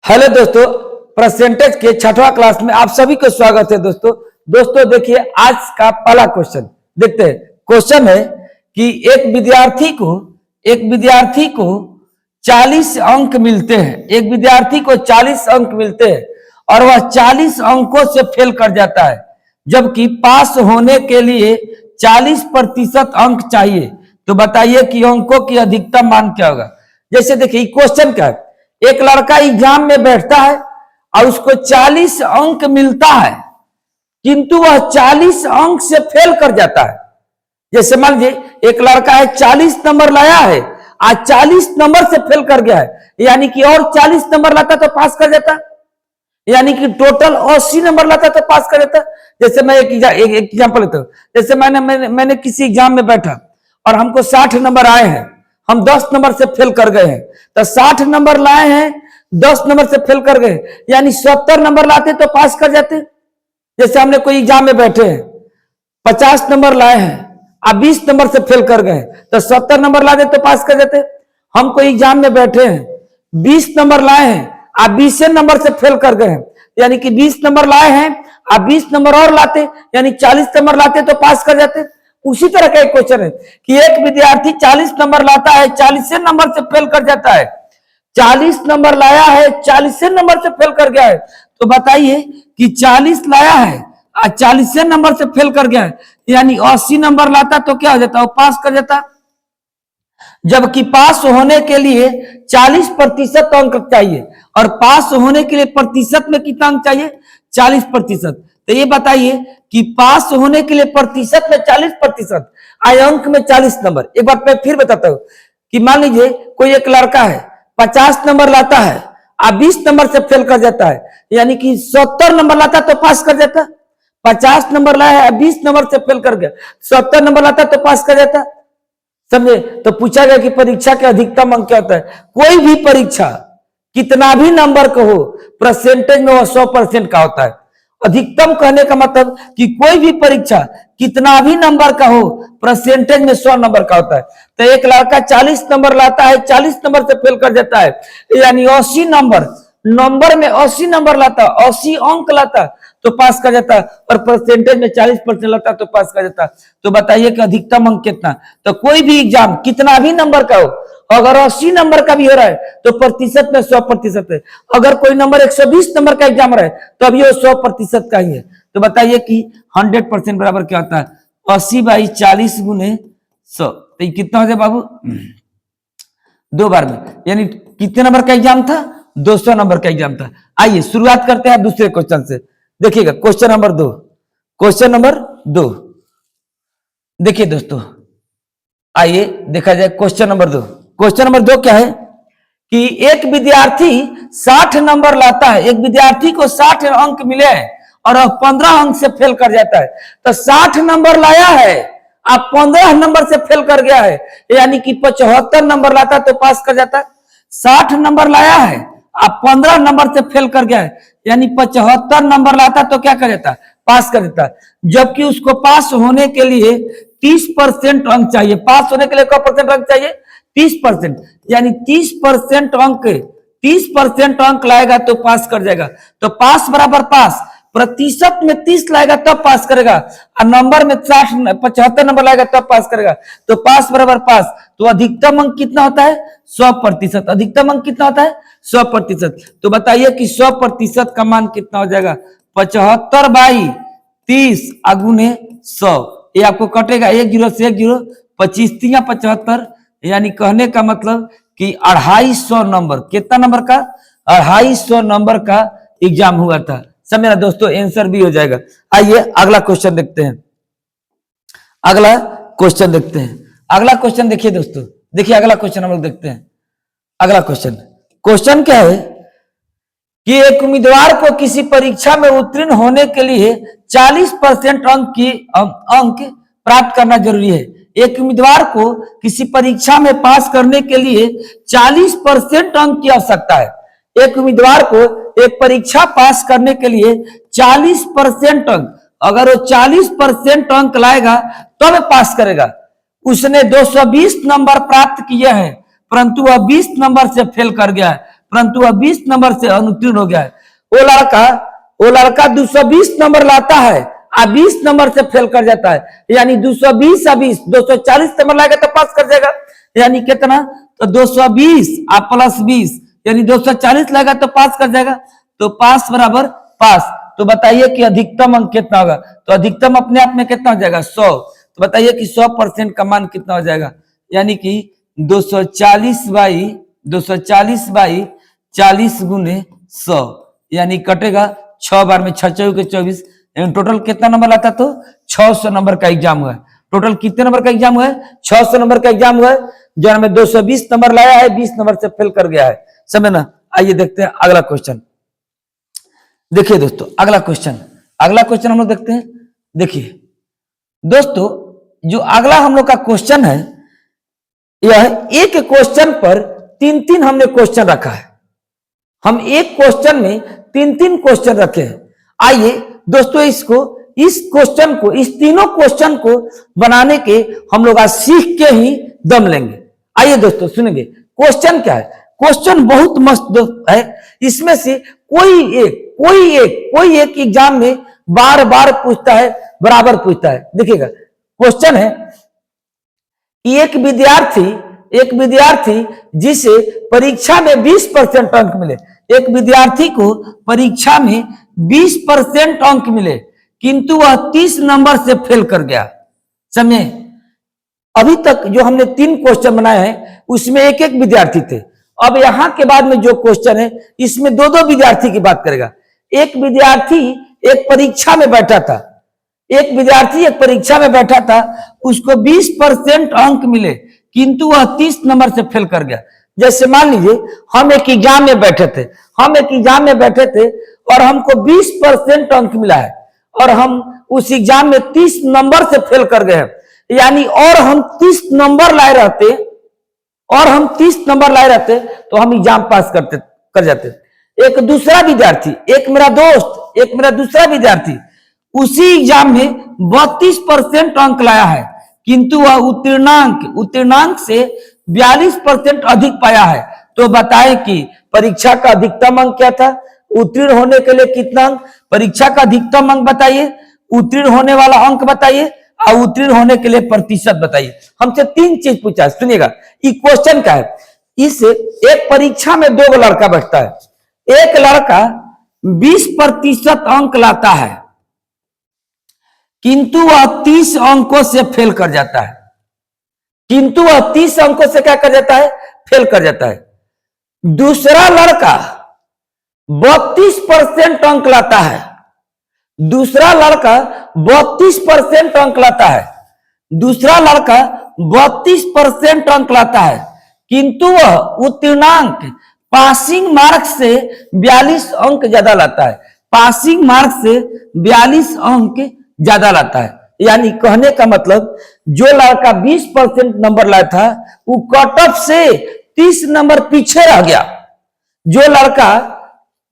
Hello दोस्तों, percentage के छठवां क्लास में आप सभी को स्वागत है। दोस्तों देखिए आज का पहला क्वेश्चन देखते हैं। क्वेश्चन है कि एक विद्यार्थी को 40 अंक मिलते हैं। एक विद्यार्थी को 40 अंक मिलते हैं और वह 40 अंकों से फेल कर जाता है, जबकि पास होने के लिए 40% अंक चाहिए। तो बताइए कि अंकों की अधिकतम मान क्या होगा। जैसे देखिए क्वेश्चन क्या है, एक लड़का एग्जाम में बैठता है और उसको 40 अंक मिलता है, किंतु वह 40 अंक से फेल कर जाता है। जैसे मान लीजिए एक लड़का है 40 नंबर लाया है, आज 40 नंबर से फेल कर गया है, यानी कि और 40 नंबर लाता तो पास कर जाता, यानी कि टोटल 80 नंबर लाता तो पास कर जाता। जैसे मैं एक एग्जाम्पल लेता हूं। जैसे मैंने किसी एग्जाम में बैठा और हमको 60 नंबर आए हैं, हम 10 नंबर से फेल कर गए हैं, तो 60 नंबर लाए हैं, 10 नंबर से फेल कर गए, यानी 70 नंबर लाते तो पास कर जाते। जैसे हमने कोई एग्जाम में बैठे हैं, 50 नंबर लाए हैं, अब 20 नंबर से फेल कर गए तो 70 नंबर लाते तो पास कर जाते। हम कोई एग्जाम में बैठे हैं, 20 नंबर लाए हैं, आप 20 नंबर से फेल कर गए हैं, यानी कि 20 नंबर लाए हैं, आप 20 नंबर और लाते, यानी 40 नंबर लाते तो पास कर जाते। उसी तरह का एक क्वेश्चन है कि एक विद्यार्थी 40 नंबर लाता है, 40 नंबर से फेल कर जाता है। 40 नंबर लाया है, 40 नंबर से फेल कर गया है। तो बताइए कि 40 लाया है और 40 नंबर से फेल कर गया है, यानी 80 नंबर लाता तो क्या हो जाता, वो पास कर जाता। जबकि पास होने के लिए 40% अंक चाहिए, और पास होने के लिए प्रतिशत में कितना अंक चाहिए, 40%। तो ये बताइए कि पास होने के लिए प्रतिशत में 40%, आए अंक में 40 नंबर। एक बात मैं फिर बताता हूं कि मान लीजिए कोई एक लड़का है 50 नंबर लाता है, आप 20 नंबर से फेल कर जाता है, यानी कि 70 नंबर लाता तो पास कर जाता। 50 नंबर लाया है, 20 नंबर से फेल कर गया, 70 नंबर लाता तो पास कर जाता। समझे। तो पूछा गया कि परीक्षा के अधिकतम अंक क्या होता है। कोई भी परीक्षा कितना भी नंबर का हो, परसेंटेज में वो 100% का होता है। अधिकतम कहने का मतलब कि कोई भी परीक्षा कितना भी नंबर का हो, परसेंटेज में 100 नंबर का होता है। तो एक लड़का 40 नंबर लाता है, 40 नंबर से फेल कर जाता है, यानी 80 नंबर में 80 नंबर लाता, 80 अंक लाता तो पास कर जाता, और परसेंटेज में 40% लाता तो पास कर जाता। तो बताइए कि अधिकतम अंक कितना। तो कोई भी एग्जाम कितना भी नंबर का हो, अगर 80 नंबर का भी हो रहा है तो प्रतिशत में 100% है। अगर कोई नंबर 120 नंबर का एग्जाम रहा है तो अभी वो 100% का ही है। तो बताइए कि 100% बराबर क्या होता है, 80/40 गुने 100। तो ये कितना हो जाए बाबू, 2 बार में, यानी कितने नंबर का एग्जाम था, 200 नंबर का एग्जाम था। आइए शुरुआत करते हैं दूसरे क्वेश्चन से। देखिएगा क्वेश्चन नंबर 2। देखिए दोस्तों, आइए देखा जाए क्वेश्चन नंबर 2। क्वेश्चन नंबर 2 क्या है कि एक विद्यार्थी 60 नंबर लाता है। एक विद्यार्थी को 60 अंक मिले हैं और 15 अंक से फेल कर जाता है। तो 60 नंबर लाया है, आप 15 नंबर से फेल कर गया है, यानी कि 75 नंबर लाता तो पास कर जाता। 60 नंबर लाया है, आप 15 नंबर से फेल कर गया है, यानी 75 नंबर लाता तो क्या कर देता, पास कर देता। जबकि उसको पास होने के लिए 30% अंक चाहिए। पास होने के लिए क्या परसेंट अंक चाहिए, 30%, यानी 30% अंक लाएगा तो पास कर जाएगा। तो पास बराबर पास, प्रतिशत में 30 लाएगा तब पास करेगा, और नंबर में 75 नंबर लाएगा तब पास करेगा। तो पास बराबर पास। तो अधिकतम अंक कितना होता है, 100%। अधिकतम अंक कितना होता है, 100%। तो बताइए कि 100% का मान कितना हो जाएगा, 75/30 गुने 100। ये आपको कटेगा 1 0 से 1 0, 25 3 75, यानी कहने का मतलब कि 250 नंबर, कितना नंबर का, 250 नंबर का एग्जाम हुआ था। समझे ना दोस्तों, आंसर भी हो जाएगा। आइए अगला क्वेश्चन देखते हैं। अगला क्वेश्चन देखिए दोस्तों, देखिए अगला क्वेश्चन हम लोग देखते हैं। अगला क्वेश्चन क्या है कि एक उम्मीदवार को किसी परीक्षा में उत्तीर्ण होने के लिए 40% अंक प्राप्त करना जरूरी है। एक उम्मीदवार को किसी परीक्षा में पास करने के लिए 40% अंक की आवश्यकता है। एक उम्मीदवार को एक परीक्षा पास करने के लिए 40% अंक, अगर वो 40% अंक लाएगा तब तो पास करेगा। उसने 220 नंबर प्राप्त किए हैं, परंतु वह 20 नंबर से फेल कर गया है। परंतु वह 20 नंबर से अनुत्तीर्ण हो गया है। वो लड़का 220 नंबर लाता है और 20 नंबर से फेल कर जाता है, यानी 220 और 20 240 नंबर लाएगा तो पास कर जाएगा। यानी कितना, तो 220 और प्लस 20 यानी 240 लाएगा तो पास कर जाएगा। तो पास बराबर पास। तो बताइए कि अधिकतम अंक कितना होगा, तो अधिकतम अपने आप में कितना हो जाएगा 100। तो बताइए कि 100% का मान कितना हो जाएगा, यानी कि 240 बाई 40 गुने 100, यानी कटेगा 6 बार में 6 चौके 24, यानी टोटल कितना नंबर लाता, तो 600 नंबर का एग्जाम हुआ है। टोटल कितने नंबर का एग्जाम हुआ है, 600 नंबर का एग्जाम हुआ है, जो हमें 220 नंबर लाया है 20 नंबर से फेल कर गया है। समझ ना। आइए देखते हैं अगला क्वेश्चन। देखिए दोस्तों अगला क्वेश्चन हम लोग देखते हैं। देखिए दोस्तों जो अगला हम लोग का क्वेश्चन है, यह एक क्वेश्चन पर 3-3 हमने क्वेश्चन रखा है। हम एक क्वेश्चन में 3-3 क्वेश्चन रखे हैं। आइए दोस्तों इस तीनों क्वेश्चन को बनाने के हम लोग आज सीख के ही दम लेंगे। आइए दोस्तों सुनेंगे क्वेश्चन क्या है। क्वेश्चन बहुत मस्त है। इसमें से कोई एक एग्जाम में बार बार पूछता है, बराबर पूछता है। देखिएगा क्वेश्चन है, एक विद्यार्थी जिसे परीक्षा में 20% अंक मिले, एक विद्यार्थी को परीक्षा में 20% अंक मिले, किंतु वह 30 नंबर से फेल कर गया। समझे। अभी तक जो हमने 3 क्वेश्चन बनाए हैं उसमें एक एक विद्यार्थी थे। अब यहां के बाद में जो क्वेश्चन है इसमें 2-2 विद्यार्थी की बात करेगा। एक विद्यार्थी एक परीक्षा में बैठा था, उसको 20% अंक मिले, किंतु वह 30 नंबर से फेल कर गया। जैसे मान लीजिए हम एक एग्जाम में बैठे थे और हमको 20% अंक मिला है और हम उस एग्जाम में 30 नंबर से फेल कर गए हैं, यानी और हम 30 नंबर लाए रहते तो हम एग्जाम पास कर जाते। एक दूसरा विद्यार्थी, एक मेरा दूसरा विद्यार्थी उसी एग्जाम में 32% अंक लाया है, किंतु वह उत्तीर्णांक से 42% अधिक पाया है। तो बताएं कि परीक्षा का अधिकतम अंक क्या था, उत्तीर्ण होने के लिए कितना अंक, परीक्षा का अधिकतम अंक बताइए, उत्तीर्ण होने वाला अंक बताइए और उत्तीर्ण होने के लिए प्रतिशत बताइए। हमसे 3 चीज पूछा है। सुनिएगा ये क्वेश्चन क्या है। इस एक परीक्षा में 2 लड़का बैठता है। एक लड़का 20% अंक लाता है, किंतु वह 30 अंकों से फेल कर जाता है। फेल कर जाता है। दूसरा लड़का 32% अंक लाता है। दूसरा लड़का 32% अंक लाता है, किंतु वह उत्तीर्णांक पासिंग मार्क से 42 अंक ज्यादा लाता है। यानी कहने का मतलब जो लड़का 20% नंबर लाया था वो कट ऑफ से 30 नंबर पीछे रह गया। जो लड़का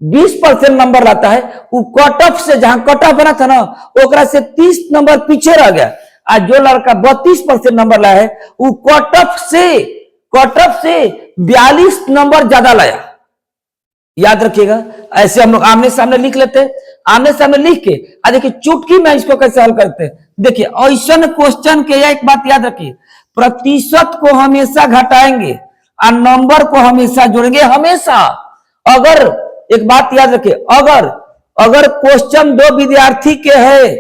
20% नंबर लाता है वो कट ऑफ से, जहां कट ऑफ बना था ना, ओकरा से 30 नंबर पीछे रह गया। और जो लड़का 32% नंबर लाया है वो कट ऑफ से 42 नंबर ज्यादा लाया। याद रखिएगा। ऐसे हम लोग आमने सामने लिख लेते हैं। आमने सामने लिख के देखिए चुटकी में इसको कैसे हल करते हैं। देखिए ऐसा क्वेश्चन के एक बात याद रखिए, प्रतिशत को हमेशा घटाएंगे और नंबर को हमेशा जोड़ेंगे। हमेशा अगर एक बात याद रखिए, अगर क्वेश्चन 2 विद्यार्थी के है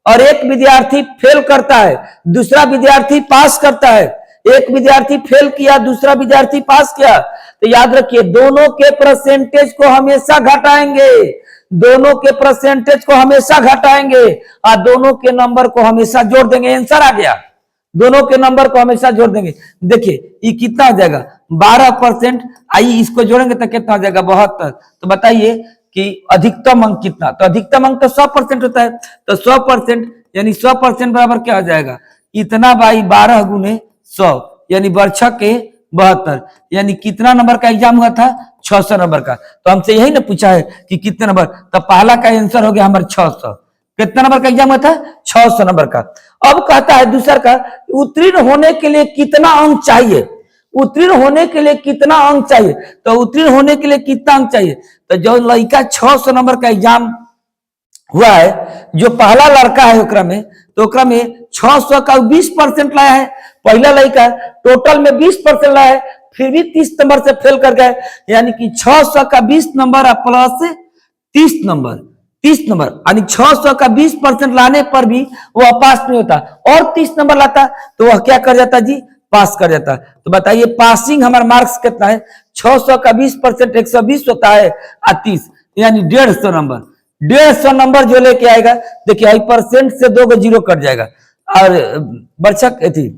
और एक विद्यार्थी फेल करता है, दूसरा विद्यार्थी पास करता है, एक विद्यार्थी फेल किया, दूसरा विद्यार्थी पास किया, तो याद रखिए दोनों के परसेंटेज को हमेशा घटाएंगे, और दोनों के नंबर को हमेशा जोड़ देंगे। आंसर आ गया, दोनों के नंबर को हमेशा जोड़ देंगे। देखिए ये कितना हो जाएगा 12%। आइए इसको जोड़ेंगे तो कितना हो जाएगा 72। तो बताइए कि अधिकतम अंक कितना, तो अधिकतम अंक तो 100% होता है। तो 100% यानी 100% बराबर क्या हो जाएगा, इतना बाई 12 गुने 100 यानी बरछक के 72, यानी कितना नंबर का एग्जाम हुआ था 600 नंबर का। तो हमसे यही ना पूछा है कि कितने नंबर, तो पहला का आंसर हो गया हमारे 600। कितना नंबर का एग्जाम हुआ था 600 नंबर का। अब कहता है दूसरा का उत्तीर्ण होने के लिए कितना अंक चाहिए। उत्तीर्ण होने के लिए कितना अंक चाहिए, तो उत्तीर्ण होने के लिए कितना अंक चाहिए, तो जो लड़का 600 नंबर का एग्जाम हुआ है, जो पहला लड़का है ओकरा में, तो ओकरा में 600 का 20% लाया है, पहला लड़का टोटल में 20% लाया है, फिर भी 30 नंबर से फेल कर गए, यानी कि 600 का 20 नंबर प्लस 30 नंबर, 30 नंबर यानी 600 का 20% लाने पर भी वह पास नहीं होता, और 30 नंबर लाता तो वह क्या कर जाता जी, पास कर जाता। तो बताइए पासिंग हमारा मार्क्स कितना है, 600 का 20% 120 होता है, 30 यानी 150 नंबर, 150 नंबर जो लेके आएगा, देखिए परसेंट से 2 जीरो कट जाएगा, और बर्छक थी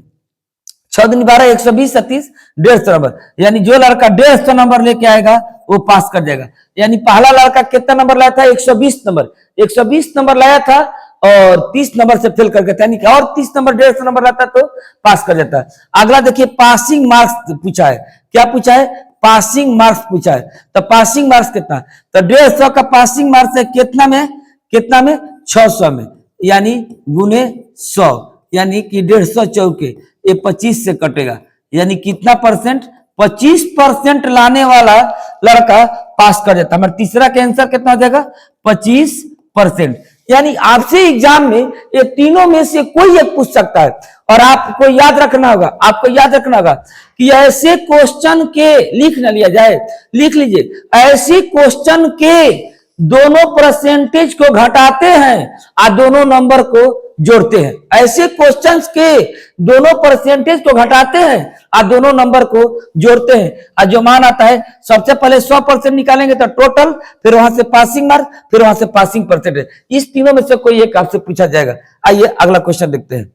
6 दूनी 12 120 37 150 नंबर, यानी जो लड़का 150 नंबर लेके आएगा वो पास कर जाएगा। यानी पहला लड़का कितना नंबर लाया था, 120 नंबर, 120 नंबर लाया था और 30 नंबर से फेल कर गया था, यानी कि और 30 नंबर 150 नंबर लाता तो पास कर जाता। अगला देखिए पासिंग मार्क्स पूछा है, क्या पूछा है, पासिंग मार्क्स पूछा है। तो पासिंग मार्क्स कितना, तो 150 का पासिंग मार्क्स है कितना में, कितना में 600 में, यानी गुने 100, यानी कि 150 चौके ये 25 से कटेगा, यानी कितना परसेंट, 25% लाने वाला लड़का पास कर जाता। हमारा तीसरा का आंसर कितना हो जाएगा, 25%। यानी आपसे एग्जाम में ये तीनों में से कोई एक पूछ सकता है, और आपको याद रखना होगा, आपको याद रखना होगा कि ऐसे क्वेश्चन के लिख न लिया जाए, लिख लीजिए, ऐसे क्वेश्चन के दोनों परसेंटेज को घटाते हैं और दोनों नंबर को जोड़ते हैं, ऐसे क्वेश्चंस के दोनों परसेंटेज को घटाते हैं और दोनों नंबर को जोड़ते हैं, और जो मान आता है सबसे पहले 100% निकालेंगे तो टोटल, फिर वहां से पासिंग मार्क, फिर वहां से पासिंग परसेंटेज, इस तीनों में से कोई एक आपसे पूछा जाएगा। आइए अगला क्वेश्चन देखते हैं।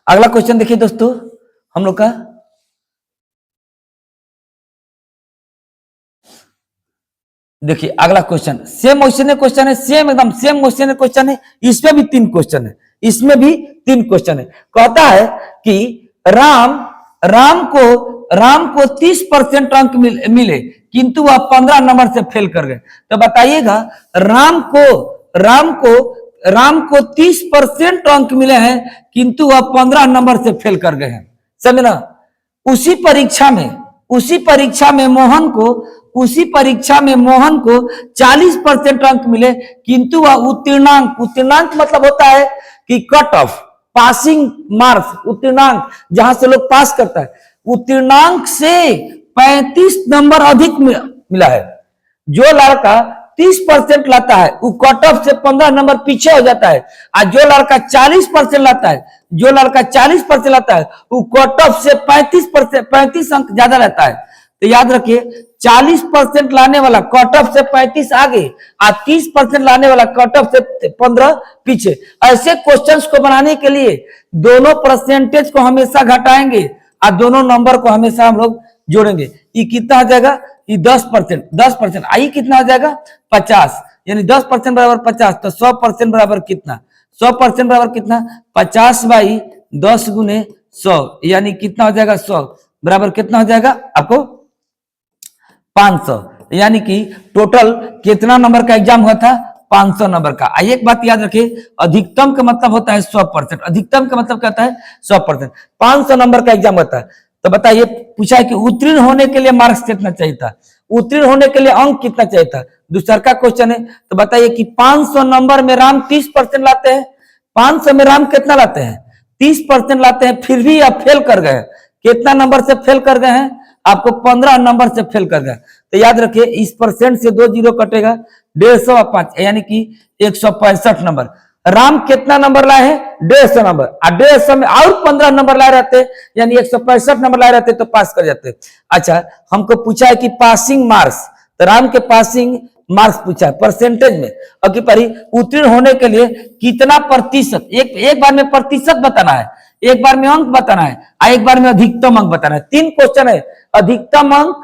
अगला क्वेश्चन देखिए दोस्तों हम लोग का, देखिए अगला क्वेश्चन सेम क्वेश्चन है, सेम एकदम सेम क्वेश्चन है, इसमें भी 3 क्वेश्चन है, इसमें भी 3 क्वेश्चन है। कहता है कि राम को 30% अंक मिले किंतु वह 15 नंबर से फेल कर गए। तो बताइएगा राम को 30% अंक मिले हैं किंतु वह 15 नंबर से फेल कर गए हैं, समझे ना। उसी परीक्षा में मोहन को 40% अंक मिले किंतु वह उत्तीर्णांक मतलब होता है कि कट ऑफ, पासिंग मार्क्स, उत्तीर्णांक जहां से लोग पास करता है, उत्तीर्णांक से 35 नंबर अधिक मिला है। जो लड़का 30% लाता है वो कट ऑफ से 15 नंबर पीछे हो जाता है, और जो लड़का 40% लाता है वो कट ऑफ से 35 अंक ज्यादा रहता है। तो याद रखिए 40% लाने वाला कट ऑफ से 35 आगे और 30% लाने वाला कट ऑफ से 15 पीछे। ऐसे क्वेश्चंस को बनाने के लिए दोनों परसेंटेज को हमेशा घटाएंगे और दोनों नंबर को हमेशा हम लोग जोड़ेंगे। ये कितना हो जाएगा, ये 10%, आई कितना हो जाएगा 50, यानी 10% बराबर 50, तो 100% बराबर कितना, 100% बराबर कितना 50/10 गुने 100, यानी कितना हो जाएगा 100 बराबर कितना हो जाएगा आपको 500, यानी कि टोटल कितना नंबर का एग्जाम हुआ था 500 नंबर का। आइए एक बात याद रखिए, अधिकतम का मतलब होता है 100%, अधिकतम का मतलब क्या होता है 100%, 500 नंबर का एग्जाम होता है। तो बताइए पूछा है कि उत्तीर्ण होने के लिए मार्क्स कितना चाहिए था, उत्तीर्ण होने के लिए अंक कितना चाहिए था, दूसरा का क्वेश्चन है। तो बताइए कि 500 नंबर में राम 30% लाते हैं, 500 में राम कितना लाते हैं 30% लाते हैं, फिर भी आप फेल कर गए, कितना नंबर से फेल कर गए हैं, आपको 15 नंबर से फेल कर गए। तो याद रखिए इस परसेंट से 2 जीरो कटेगा, 150 और 5 यानी कि 165 नंबर। राम कितना नंबर लाए हैं 150 नंबर, और 150 में और 15 नंबर लाए रहते यानी 165 नंबर लाए रहते तो पास कर जाते। अच्छा हमको पूछा है कि पासिंग मार्क्स, तो राम के पासिंग मार्क्स पूछा है परसेंटेज में, और कि परी उत्तीर्ण होने के लिए कितना प्रतिशत, एक बार में प्रतिशत बताना है, एक बार में अंक बताना है, और एक बार में अधिकतम अंक बताना है। 3 क्वेश्चन है, अधिकतम अंक,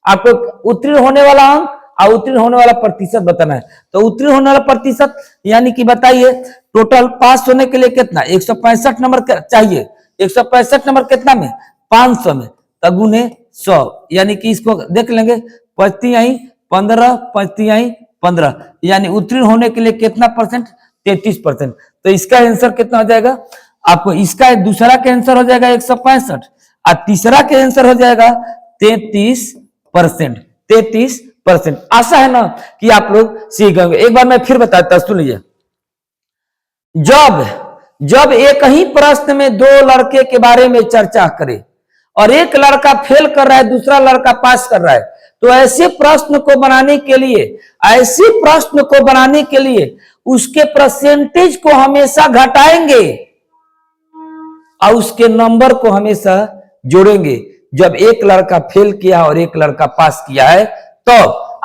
आपको उत्तीर्ण होने वाला अंक और उत्तीर्ण होने वाला प्रतिशत बताना है। तो उत्तीर्ण होने वाला प्रतिशत यानी कि बताइए टोटल पास होने के लिए कितना 165 नंबर चाहिए, 165 नंबर कितना में 500 में, तो गुने 100, यानी कि इसको देख लेंगे 5 15 15, यानी उत्तीर्ण होने के लिए कितना परसेंट 33%। तो इसका आंसर कितना हो जाएगा आपको, इसका दूसरा का आंसर हो जाएगा 165 और तीसरा के आंसर हो जाएगा 33%। 33%। आशा है ना कि आप लोग सीख गए। एक बार मैं फिर बताता हूं, सुन लीजिए। जब एक ही प्रश्न में दो लड़के के बारे में चर्चा करे और एक लड़का फेल कर रहा है, दूसरा लड़का पास कर रहा है, तो ऐसे प्रश्न को बनाने के लिए उसके परसेंटेज को हमेशा घटाएंगे और उसके नंबर को हमेशा जोड़ेंगे। जब एक लड़का फेल किया और एक लड़का पास किया है, तो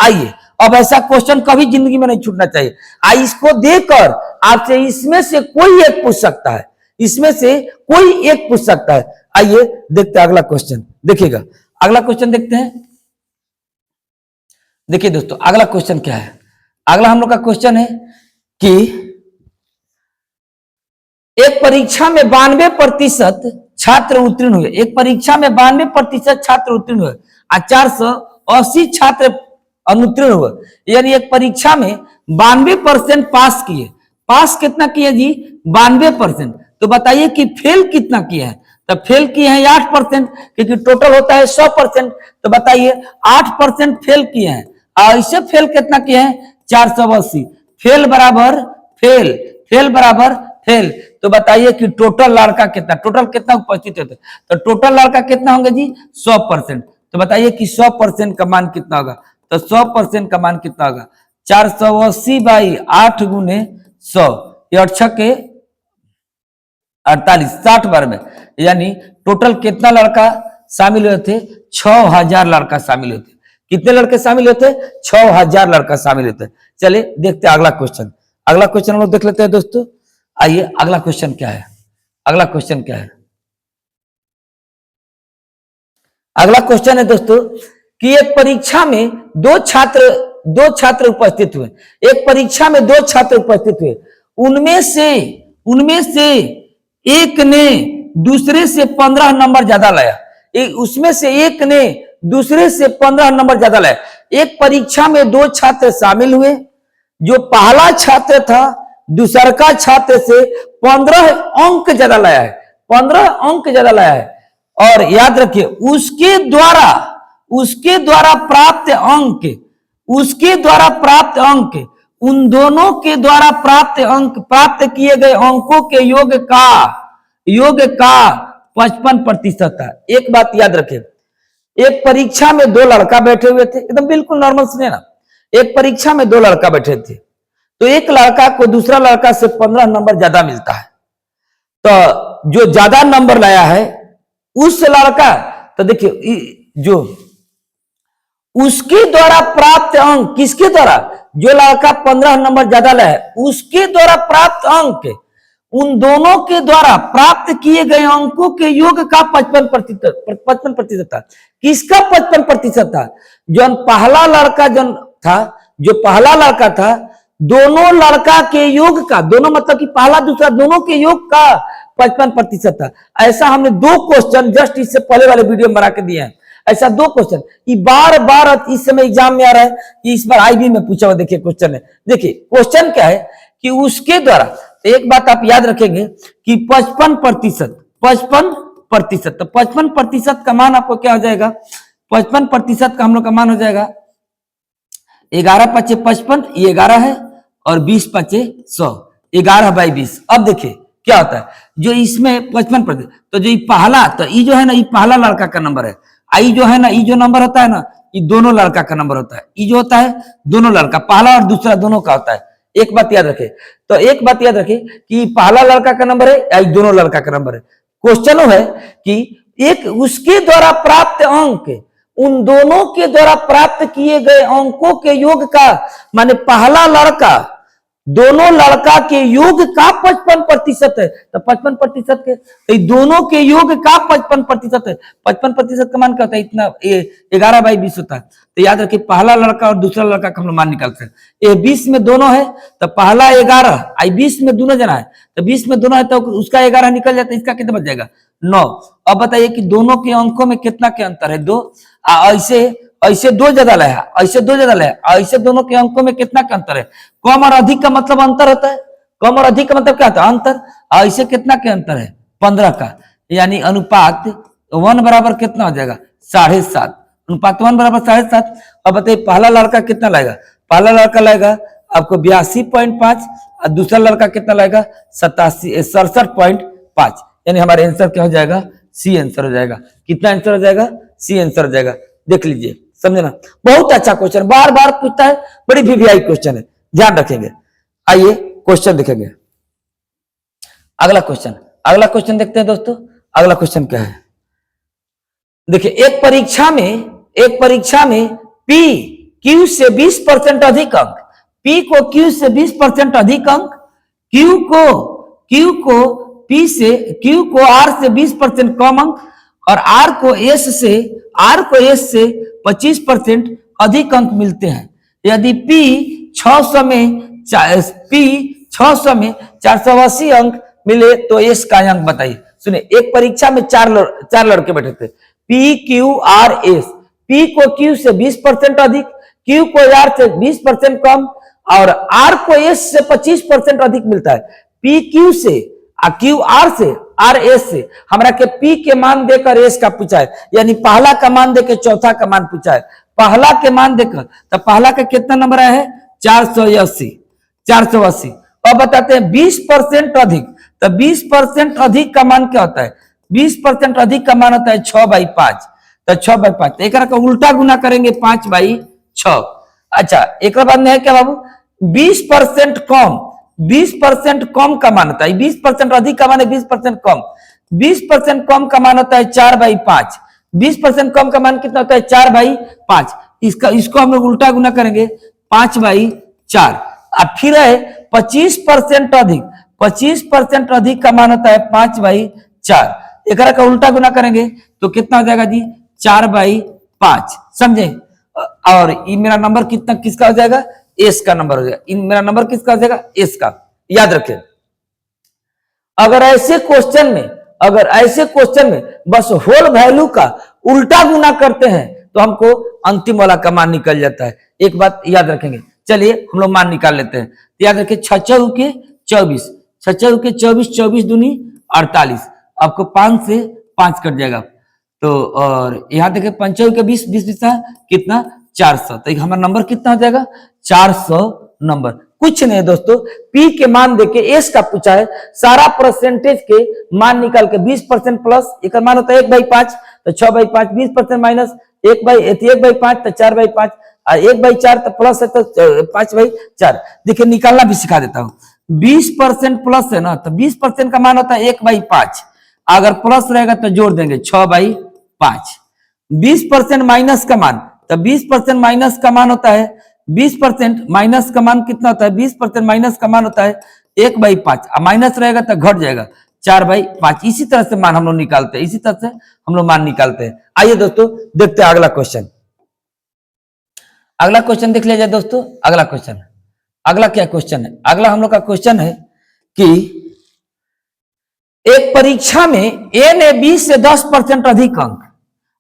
आइए अब ऐसा क्वेश्चन कभी जिंदगी में नहीं छूटना चाहिए। आइए इसको देकर आपसे इसमें से कोई एक पूछ सकता है, इसमें से कोई एक पूछ सकता है। आइए देखते हैं अगला क्वेश्चन। देखिएगा अगला क्वेश्चन देखते हैं। देखिए दोस्तों अगला क्वेश्चन क्या है। अगला हम लोग का क्वेश्चन है कि एक परीक्षा में 92% छात्र उत्तीर्ण हुए। एक परीक्षा में 92% छात्र उत्तीर्ण हुए और 480 छात्र अनुत्तीर्ण हुए। यानी एक परीक्षा में 92% पास किए। पास कितना किए जी? 92%। तो बताइए कि फेल कितना किए हैं? तो फेल किए हैं 8%, क्योंकि टोटल होता है 100%। तो बताइए 8% फेल किए हैं और इसे फेल कितना किए हैं? 480। फेल बराबर फेल, फेल बराबर फेल। तो बताइए कि टोटल लड़का कितना, टोटल कितना उपस्थित होते? तो टोटल लड़का कितना होंगे जी? 100%। तो बताइए कि 100% का मान कितना होगा? तो 100% का मान कितना होगा? 480 बाई 8 गुने 100, ये 8 के 48, 60 बार में। यानी टोटल कितना लड़का शामिल हुए थे? 6000 लड़का शामिल होते। कितने लड़के शामिल होते? 6000 लड़का शामिल होते। चलिए देखते हैं अगला क्वेश्चन। अगला क्वेश्चन हम लोग देख लेते हैं दोस्तों। आइए अगला क्वेश्चन क्या है। अगला क्वेश्चन क्या है? अगला क्वेश्चन है दोस्तों कि एक परीक्षा में दो छात्र उपस्थित हुए। एक परीक्षा में दो छात्र उपस्थित हुए। उनमें से एक ने दूसरे से 15 नंबर ज्यादा लाया। उसमें से एक ने दूसरे से 15 नंबर ज्यादा लाया। एक परीक्षा में दो छात्र शामिल हुए। जो पहला छात्र था दूसरा का छात्र से 15 अंक ज्यादा लाया है। 15 अंक ज्यादा लाया है। और याद रखिए उसके द्वारा प्राप्त अंक उन दोनों के द्वारा प्राप्त किए गए अंकों के योग का 55% था। एक बात याद रखें, एक परीक्षा में दो लड़का बैठे हुए थे, एकदम बिल्कुल नॉर्मल सुने ना। एक परीक्षा में दो लड़का बैठे थे, तो एक लड़का को दूसरा लड़का से 15 नंबर ज्यादा मिलता है। तो जो ज्यादा नंबर लाया है उस लड़का, तो देखिए जो उसके द्वारा प्राप्त अंक, किसके द्वारा? जो लड़का 15 नंबर ज्यादा लाया है उसके द्वारा प्राप्त अंक उन दोनों के द्वारा प्राप्त किए गए अंकों के योग का 55% था। किसका 55% था? जो पहला लड़का था दोनों लड़का के योग का, दोनों मतलब कि पहला दूसरा दोनों के योग का 55% था। ऐसा हमने दो क्वेश्चन जस्ट इससे पहले वाले वीडियो में बना के दिए हैं। ऐसा दो क्वेश्चन ये बार बार इस समय एग्जाम में आ रहा है कि इस बार आईबी में पूछा हुआ। देखिए क्वेश्चन है, देखिए क्वेश्चन क्या है कि उसके द्वारा, एक बात आप याद रखेंगे कि 55%, तो 55% का मान आपको क्या हो जाएगा? 55% का हम लोग का मान हो जाएगा 11 पचे 55, ये 11 है, और 20 पचे 100, 11/20। अब देखिए क्या होता है, जो इसमें 55%, तो जो ये पहला, तो ये जो है ना, ये पहला लड़का का नंबर है। आई जो है ना, ये जो नंबर होता है ना, ये दोनों लड़का का नंबर होता है। ये जो होता है दोनों लड़का, पहला और दूसरा दोनों का होता है। एक बात याद रखे, तो एक बात याद रखे कि पहला लड़का का नंबर है या दोनों लड़का का नंबर है। क्वेश्चन है कि एक उसके द्वारा प्राप्त अंक उन दोनों के द्वारा प्राप्त किए गए अंकों के योग का, माने पहला लड़का दोनों लड़का के योग का 55% है। तो 55% के, तो दोनों के योग का 55% है। 55% का मान क्या होता है? इतना 11/20 होता है। तो याद रखिए पहला लड़का और दूसरा लड़का का हम लोग मान निकालते हैं। ये 20 में दोनों है, तो पहला 11, 20 में दोनों जना है, तो 20 में दोनों है तो उसका 11 निकल जाता है, इसका कितना बच जाएगा? 9। अब बताइए कि दोनों के अंकों में कितना के अंतर है? 2। ऐसे दो ज्यादा लाया, ऐसे दो ज्यादा लाया, ऐसे दोनों के अंकों में कितना का अंतर है? कम और अधिक का मतलब अंतर होता है। कम और अधिक का मतलब क्या होता है? अंतर। ऐसे कितना के अंतर है? 15 का, यानी अनुपात तो 1 बराबर कितना हो जाएगा 7.5, अनुपात 1 बराबर 7.5। अब बताइए पहला लड़का कितना लाएगा, पहला लड़का लाएगा आपको 82.5 और दूसरा लड़का कितना लाएगा 67.5, यानी हमारा आंसर क्या हो जाएगा, सी आंसर हो जाएगा। कितना आंसर हो जाएगा, सी आंसर हो जाएगा। देख लीजिए, समझे ना, बहुत अच्छा क्वेश्चन, बार बार पूछता है, बड़ी वीवीआई क्वेश्चन है, ध्यान रखेंगे। आइए क्वेश्चन देखेंगे, अगला क्वेश्चन देखते हैं दोस्तों। अगला क्वेश्चन क्या है, देखिए एक परीक्षा में P Q से 20% अधिक अंक, P को Q से 20% अधिक अंक, Q को R से 20% कम अंक और R को S से 25% अधिक अंक मिलते हैं। यदि P 600 में 480 अंक मिले तो S का अंक बताइए। सुनिए, एक परीक्षा में चार लड़के बैठे थे, P Q R S। P को Q से 20% अधिक, Q को R से 20% कम और R को S से 25% अधिक मिलता है। P Q से Q R से R S से हमरा के P के मान देकर S का पूछा है, यानी पहला का मान देकर चौथा का मान पूछा है। पहला के मान देकर, तो पहला का कितना नंबर आया है 480। अब बताते हैं 20% अधिक, तो 20% अधिक का मान क्या होता है, 20% अधिक का मान होता है 6/5, तो 6/5, एक का उल्टा गुना करेंगे 5/6। अच्छा, एक बाद में है क्या बाबू, 20% कम का मान होता है, 20% अधिक का मान है 20% कम, 20% कम का मान होता है 4/5, 20% कम का मान कितना होता है 4/5, इसको हम लोग उल्टा गुना करेंगे 5/4। अब फिर है 25% अधिक का मान होता है 5/4, एक का उल्टा गुना करेंगे तो कितना हो जाएगा जी 4/5, समझे। और ये मेरा नंबर किसका हो जाएगा, एस का नंबर हो जाएगा। मेरा नंबर किसका हो जाएगा, एस का। याद रखें, अगर ऐसे क्वेश्चन में बस होल वैल्यू का उल्टा गुना करते हैं तो हमको अंतिम वाला का मान निकल जाता है। एक बात याद रखेंगे, चलिए हम लोग मान निकाल लेते हैं। तो याद रखिए 6 के 24, 24 दूनी 48, आपको 5 से 5 कट जाएगा। तो और यहाँ देखिए 5 के 20 कितना 400, तो हमारा नंबर कितना हो जाएगा 400 नंबर। कुछ नहीं दोस्तों, P के मान देके S का पूछा है, सारा परसेंटेज के मान निकाल के 20% प्लस एक मान होता है 1/5, तो 6/5, 20% माइनस 1/5 तो 4/5, 1/4 तो प्लस है तो 5/4। देखिए निकालना भी सिखा देता हूँ। 20% प्लस है ना, तो 20% का मान होता है 1/5, अगर प्लस रहेगा तो जोड़ देंगे 6/5। 20% माइनस का मान, तो 20% माइनस का मान होता है 20% माइनस का मान कितना होता है, 20% माइनस का मान होता है 1/5, माइनस रहेगा तो घट जाएगा 4/5। इसी तरह से मान हम लोग निकालते हैं, इसी तरह से हम लोग मान निकालते हैं। आइए दोस्तों देखते हैं अगला क्वेश्चन। अगला क्वेश्चन देख लिया जाए दोस्तों। अगला क्या क्वेश्चन है, अगला हम लोग का क्वेश्चन है कि एक परीक्षा में ए ने बी से 10% अधिक अंक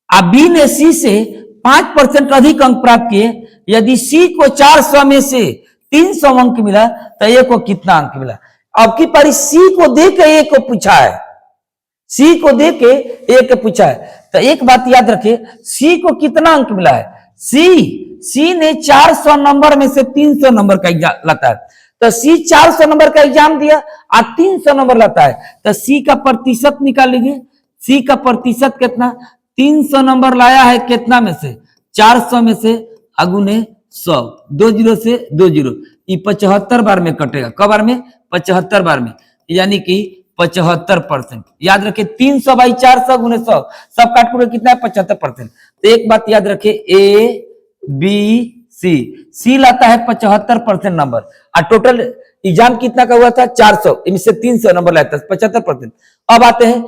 और बी ने सी से 5% अधिक अंक प्राप्त किए। यदि सी को 400 में से 300 अंक मिला तो ए को कितना अंक मिला। अब की पारी सी को दे के ए को पूछा है, सी को दे के ए को पूछा है। तो एक बात याद रखिए, सी को कितना अंक मिला है, सी ने 400 नंबर में से 300 नंबर का एग्जाम लाता है। तो सी 400 नंबर का एग्जाम दिया और 300 नंबर लाता है, तो सी का प्रतिशत निकाल लीजिए। सी का प्रतिशत कितना, 300 नंबर लाया है कितना में से, 400 में से अगुने 100, 2 0 से 2 0, ये 75 बार में कटेगा। कब बार में, 75 बार में, यानी कि 75%। याद रखिए 300/400 गुने 100, सब काट कर कितना है 75%। तो एक बात याद रखिए, ए बी सी लाता है 75% नंबर और टोटल एग्जाम कितना का हुआ था 400, इनसे 300 नंबर लाता है 75%। अब आते हैं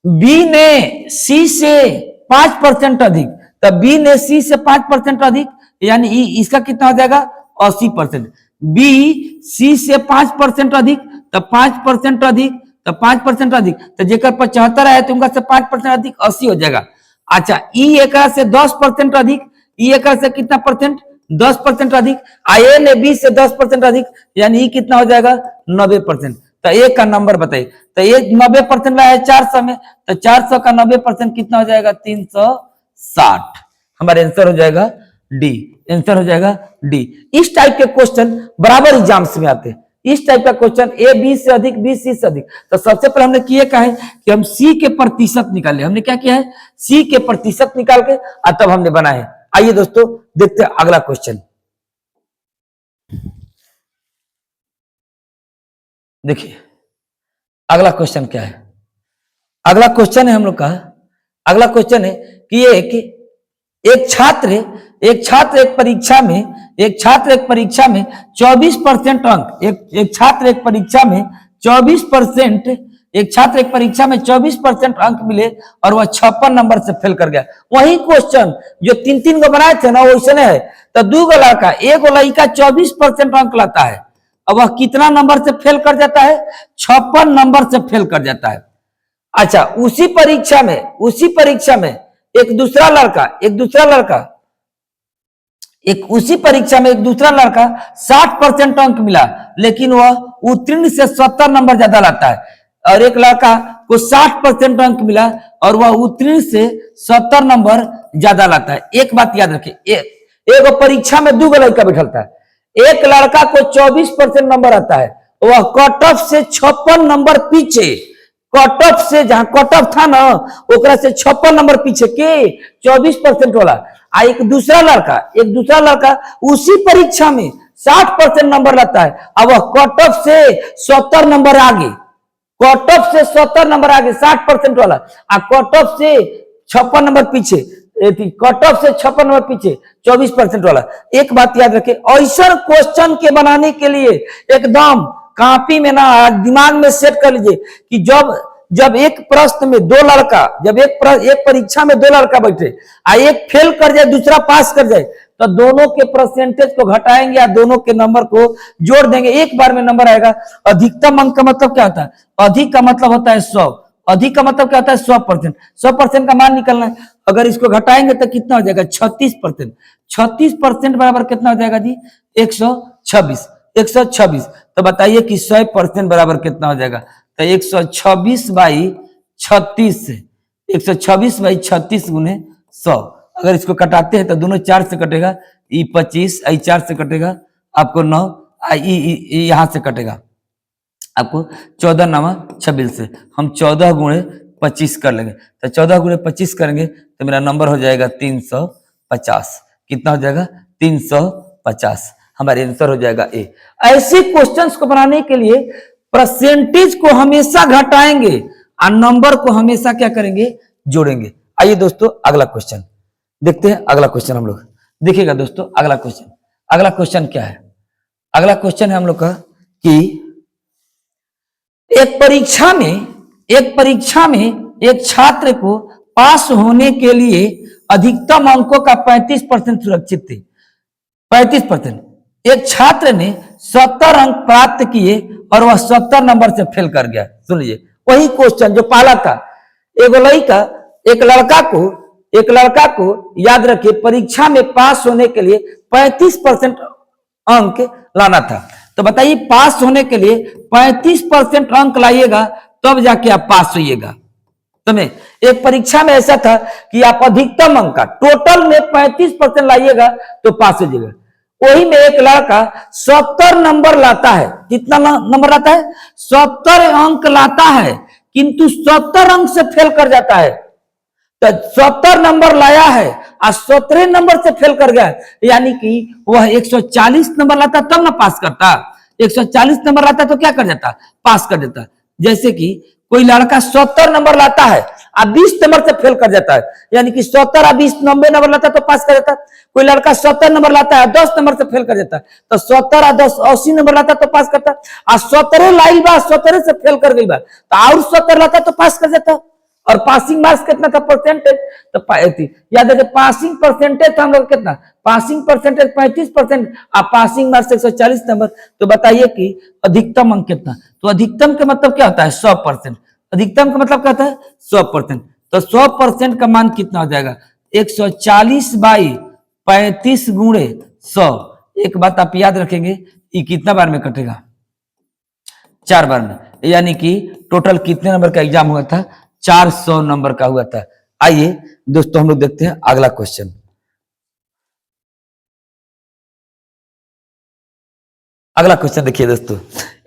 बी ने सी से 5% अधिक, तब बी ने सी से 5% अधिक, यानी इसका कितना हो जाएगा 80%। बी सी से 5% अधिक, तब 5% अधिक, तब 5% अधिक, तो जेकर 75 आया तो उनका से 5% अधिक 80 हो जाएगा। अच्छा, ई एक से 10% अधिक, ई एक से कितना परसेंट 10% अधिक, ए ने बी से 10% अधिक, यानी ई कितना हो जाएगा 90%। तो ए का नंबर बताइए। तो ये 90% लाया है 400 में, तो 400 का 90% कितना हो जाएगा? 360। हमारा आंसर हो जाएगा डी। आंसर हो जाएगा डी। इस टाइप के क्वेश्चन बराबर एग्जाम्स में आते हैं। इस टाइप का क्वेश्चन ए बी से अधिक, बी सी से अधिक। तो सबसे पहले हमने किए क्या है कि हम सी के प्रतिशत निकाले। हमने क्या किया है? सी के प्रतिशत निकाल के और तब हमने बनाए। आइए दोस्तों देखते हैं अगला क्वेश्चन। देखिए अगला क्वेश्चन क्या है। अगला क्वेश्चन है हम लोग का, अगला क्वेश्चन है कि एक छात्र एक परीक्षा में 24% अंक, एक छात्र एक परीक्षा में 24% अंक मिले और वह 56 नंबर से फेल कर गया। वही क्वेश्चन जो 3-3 को बनाए थे ना, वैसे है। तो 2 गो लड़का, एक लड़का 24% अंक लाता है, अब वह कितना नंबर से फेल कर जाता है? 56 नंबर से फेल कर जाता है। अच्छा, उसी परीक्षा में एक दूसरा लड़का 60% अंक मिला, लेकिन वह उत्तीर्ण से 70 नंबर ज्यादा लाता है। और एक लड़का को 60% अंक मिला और वह उत्तीर्ण से 70 नंबर ज्यादा लाता है। एक बात याद रखिए, एक परीक्षा में 2 लड़का बैठलता है। एक लड़का को 24% नंबर आता है, वह कट ऑफ से 56 नंबर पीछे, कट ऑफ से जहां कट ऑफ था ना, ओकरा से 56 नंबर पीछे के 24% वाला। आ एक दूसरा लड़का उसी परीक्षा में 60% नंबर लाता है, अब वह कट ऑफ से 70 नंबर आगे, कट ऑफ से 70 नंबर आगे 60% वाला, आ कट ऑफ से 56 नंबर पीछे, कट ऑफ से 56 नंबर पीछे 24% वाला। एक बात याद रखें, ऐसा क्वेश्चन के बनाने के लिए एकदम कॉपी में ना दिमाग में सेट कर लीजिए कि जब एक प्रश्न में 2 लड़का, जब एक परीक्षा में 2 लड़का बैठे, एक फेल कर जाए दूसरा पास कर जाए, तो दोनों के परसेंटेज को घटाएंगे या दोनों के नंबर को जोड़ देंगे, एक बार में नंबर आएगा। अधिकतम अंक का मतलब क्या होता है? अधिक का मतलब होता है 100, अधिक का मतलब क्या होता है? 100%। 100% का मान निकलना है। अगर इसको घटाएंगे तो कितना हो जाएगा? 36%। 36% बराबर कितना हो जाएगा जी? 126। 126। तो बताइए कि 100% बराबर कितना हो जाएगा? तो 126 बाई 36 से 126 बाई 36 गुने 100। अगर इसको कटाते हैं तो दोनों 4 से कटेगा, ई 25, आई 4 से कटेगा, आपको 9, यहां से कटेगा आपको 14 9 26 से। हम 14 गुणे 25 कर लेंगे, तो 14 गुणे 25 करेंगे तो मेरा नंबर हो जाएगा 350। कितना हो जाएगा? 350। हमारे आंसर हो जाएगा ए। ऐसे क्वेश्चंस को बनाने के लिए परसेंटेज को हमेशा घटाएंगे और नंबर को हमेशा क्या करेंगे? जोड़ेंगे। आइए दोस्तों अगला क्वेश्चन देखते हैं। अगला क्वेश्चन हम लोग देखिएगा दोस्तों। अगला क्वेश्चन क्या है? अगला क्वेश्चन है हम लोग का कि एक परीक्षा में एक छात्र को पास होने के लिए अधिकतम अंकों का 35% सुरक्षित थे। 35%। एक छात्र ने 70 अंक प्राप्त किए और वह 70 नंबर से फेल कर गया। सुन लीजिए, वही क्वेश्चन जो पहला था। एक लड़का को याद रखिए, परीक्षा में पास होने के लिए 35% अंक लाना था। तो बताइए, पास होने के लिए 35% अंक लाइएगा तब जाके आप पास होइएगा। तुम्हें एक परीक्षा में ऐसा था कि आप अधिकतम अंक का टोटल में 35% लाइएगा तो पास हो जाएगा। वही में एक लड़का 70 नंबर लाता है। कितना नंबर लाता है? 70 अंक लाता है, किंतु 70 अंक से फेल कर जाता है। तो 70 नंबर लाया है और 17 नंबर से फेल कर गया, यानी कि वह 140 नंबर लाता तब ना पास करता। 140 नंबर लाता तो क्या कर जाता? पास कर देता। जैसे कि कोई लड़का 70 नंबर लाता है और 20 नंबर से फेल कर जाता है, यानी कि 70 और 20 90 नंबर लाता तो पास कर जाता। कोई लड़का 70 नंबर लाता है 10 नंबर से फेल कर जाता है, तो 70 और 10 80 नंबर लाता तो पास करता। और 17 लाइल बा, 17 से फेल कर गई बा, तो और 70 लाता तो पास कर जाता। और पासिंग मार्क्स कितना था? परसेंटेज तो याद है, पासिंग परसेंटेज था हम लोग कितना? पासिंग परसेंटेज 35% और पासिंग मार्क्स 140 नंबर। तो बताइए कि अधिकतम अंक कितना? तो अधिकतम का मतलब क्या होता है? 100%। अधिकतम का मतलब क्या होता है? 100%। तो 100% का मान कितना हो जाएगा? 140 बाई 35 गुणे 100। एक बात आप याद रखेंगे, ये कितना बार में कटेगा? 4 बार में। यानी कि टोटल कितने नंबर का एग्जाम हुआ था? 400 नंबर का हुआ था। आइए दोस्तों हम लोग देखते हैं अगला क्वेश्चन। अगला क्वेश्चन देखिए दोस्तों,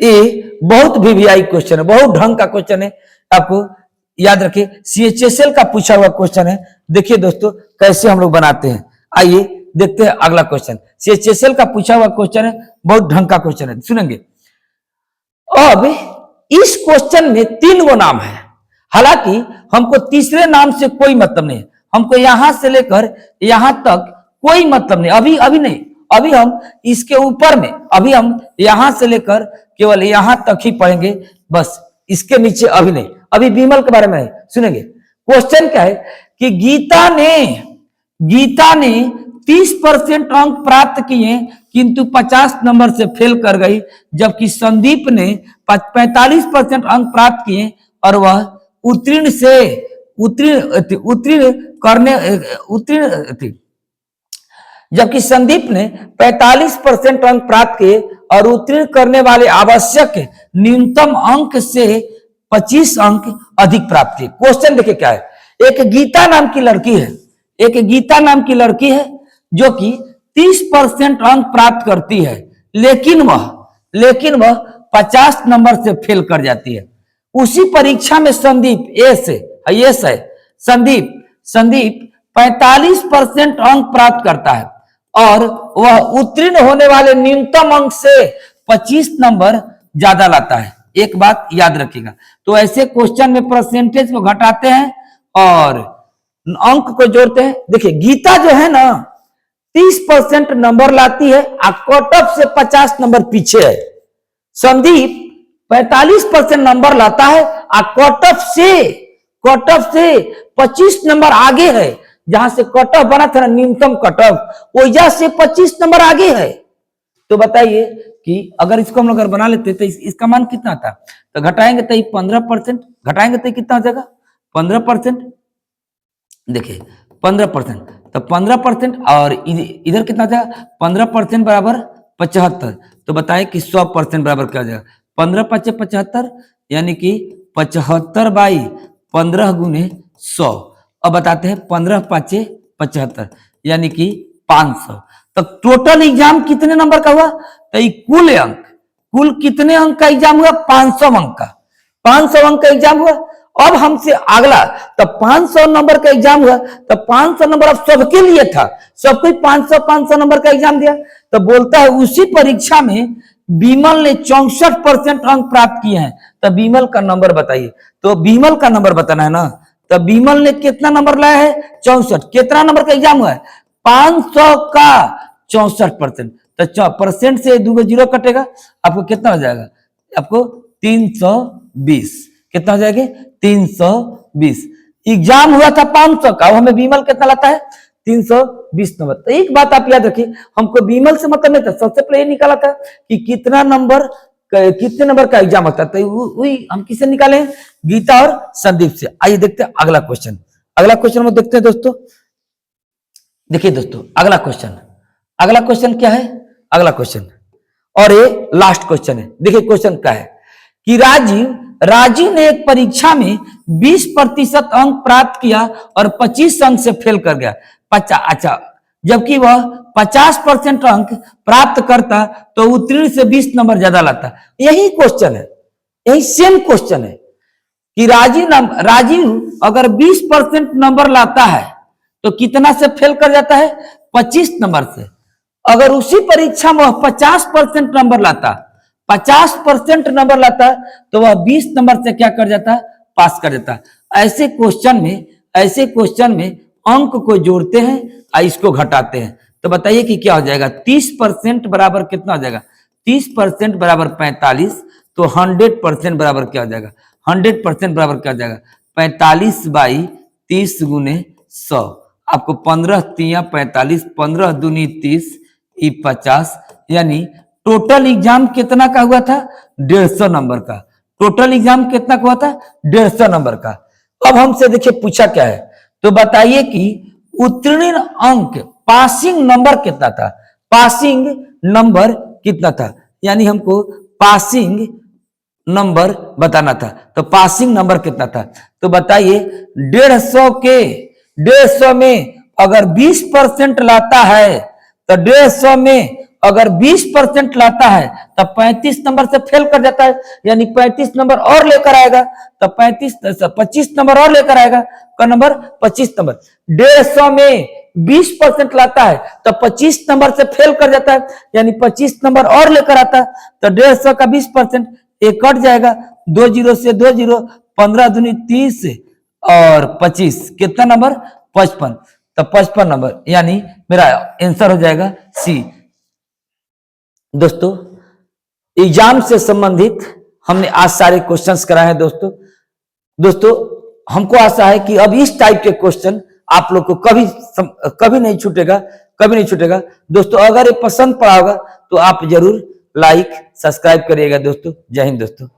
ये बहुत वीवीआई क्वेश्चन है, बहुत ढंग का क्वेश्चन है, आपको याद रखिए सीएचएसएल का पूछा हुआ क्वेश्चन है। देखिए दोस्तों कैसे हम लोग बनाते हैं, आइए देखते हैं अगला क्वेश्चन। सीएचएसएल का पूछा हुआ क्वेश्चन है, बहुत ढंग का क्वेश्चन है, सुनेंगे। अब इस क्वेश्चन में 3 गो नाम है, हालांकि हमको तीसरे नाम से कोई मतलब नहीं, हमको यहां से लेकर यहां तक कोई मतलब नहीं, अभी अभी नहीं, अभी हम इसके ऊपर में, अभी हम यहां से लेकर केवल यहां तक ही पढ़ेंगे, बस इसके नीचे अभी नहीं, अभी विमल के बारे में सुनेंगे। क्वेश्चन क्या है कि गीता ने 30% अंक प्राप्त किए किंतु 50 नंबर से फेल कर गई, जबकि संदीप ने 45% अंक प्राप्त किए और वह उत्तीर्ण थी। जबकि संदीप ने 45% अंक प्राप्त किए और उत्तीर्ण करने वाले आवश्यक न्यूनतम अंक से 25 अंक अधिक प्राप्त किए। क्वेश्चन देखिए क्या है, एक गीता नाम की लड़की है जो कि 30% अंक प्राप्त करती है, लेकिन वह 50 नंबर से फेल कर जाती है। उसी परीक्षा में संदीप 45% अंक प्राप्त करता है और वह उत्तीर्ण होने वाले न्यूनतम अंक से 25 नंबर ज्यादा लाता है। एक बात याद रखिएगा, तो ऐसे क्वेश्चन में परसेंटेज को घटाते हैं और अंक को जोड़ते हैं। देखिए गीता जो है ना 30% नंबर लाती है और कट ऑफ से 50 नंबर पीछे है। संदीप 45% नंबर लाता है और कट ऑफ से 25 नंबर आगे है, जहां से कट ऑफ बना था ना न्यूनतम कट ऑफ, वजह से 25 नंबर आगे है। तो बताइए कि अगर इसको हम लोग बना लेते तो इसका मान कितना था, तो घटाएंगे तो 15%, घटाएंगे तो कितना हो जाएगा 15%। देखिए 15%, तो 15% और इधर कितना जाएगा 15% बराबर 75, तो बताएं कि 100% बराबर क्या हो जाएगा 15 × 5 = 75, यानी कि 75/15 × 100। अब बताते हैं 15 × 5 = 75, यानी कि 500। तो टोटल एग्जाम कितने नंबर का हुआ, तो कुल कितने अंक का एग्जाम हुआ 500 अंक का, 500 अंक का एग्जाम हुआ। अब हमसे अगला, तो 500 नंबर का एग्जाम हुआ, तो 500 नंबर अब सबके लिए था, सबको 500 नंबर का एग्जाम दिया। तो बोलता है उसी परीक्षा में विमल ने 64% अंक प्राप्त किए हैं, तो विमल का नंबर बताइए। तो विमल का नंबर बताना है ना, तो विमल ने कितना नंबर लाया है 64। कितना नंबर का एग्जाम हुआ है 500 का 64%, तो परसेंट से 2 जीरो कटेगा, आपको कितना हो जाएगा, आपको 320। कितना हो जाएगा 320। एग्जाम हुआ था 500 का, हमें विमल कितना लाता है 320 नंबर। तो एक बात आप याद रखिए, हमको विमल से मतलब नहीं था, सबसे पहले ये निकाला था कि कितने नंबर का एग्जाम होता है, तो वही हम किससे निकाले, गीता और संदीप से। आइए देखते हैं अगला क्वेश्चन में देखते हैं दोस्तों। देखिए दोस्तों अगला क्वेश्चन क्या है, अगला क्वेश्चन और ये लास्ट क्वेश्चन है। देखिए क्वेश्चन क्या है कि राजीव ने एक परीक्षा में 20% अंक प्राप्त किया और 25 अंक से फेल कर गया। अच्छा, जबकि वह 50% अंक प्राप्त करता तो उत्तीर्ण से 20 नंबर ज्यादा लाता। यही क्वेश्चन है, यही सेम क्वेश्चन है कि राजीव अगर 20% नंबर लाता है तो कितना से फेल कर जाता है 25 नंबर से। अगर उसी परीक्षा में 50% नंबर लाता, 50% नंबर लाता तो वह 20 नंबर से क्या कर जाता, पास कर जाता। ऐसे क्वेश्चन में अंक को जोड़ते हैं और इसको घटाते हैं, तो बताइए कि क्या हो जाएगा। 30% बराबर कितना हो जाएगा, 30% बराबर 45, तो 100% बराबर क्या हो जाएगा, 100% बराबर क्या हो जाएगा 45/30 × 100। आपको 15 × 3 = 45, 15 × 2 = 30, 50, यानी टोटल एग्जाम कितना का हुआ था 150 नंबर का। टोटल एग्जाम कितना का हुआ था 150 नंबर का। अब हमसे देखिए पूछा क्या है, तो बताइए कि उत्तीर्ण अंक पासिंग नंबर कितना था, पासिंग नंबर कितना था, यानी हमको पासिंग नंबर बताना था। तो पासिंग नंबर कितना था? तो बताइए 150 में अगर 20% लाता है तो 150 में अगर 20% लाता है तब 35 नंबर से फेल कर जाता है, यानी 35 नंबर और लेकर आएगा, तब 25 नंबर और लेकर आएगा। का नंबर 25 नंबर। 150 में 20% लाता है तो 25 नंबर से फेल कर जाता है, यानी 25 नंबर और लेकर आता है, तो 150 का 20% एक कट जाएगा, 2 जीरो से 2 जीरो, 15 दूनी 30 और 25 कितना नंबर? 55। तो 55 नंबर, यानी मेरा आंसर हो जाएगा सी। दोस्तों एग्जाम से संबंधित हमने आज सारे क्वेश्चंस कराए हैं। दोस्तों हमको आशा है कि अब इस टाइप के क्वेश्चन आप लोग को कभी नहीं छूटेगा। दोस्तों अगर ये पसंद पड़ा होगा तो आप जरूर लाइक सब्सक्राइब करिएगा। दोस्तों जय हिंद दोस्तों।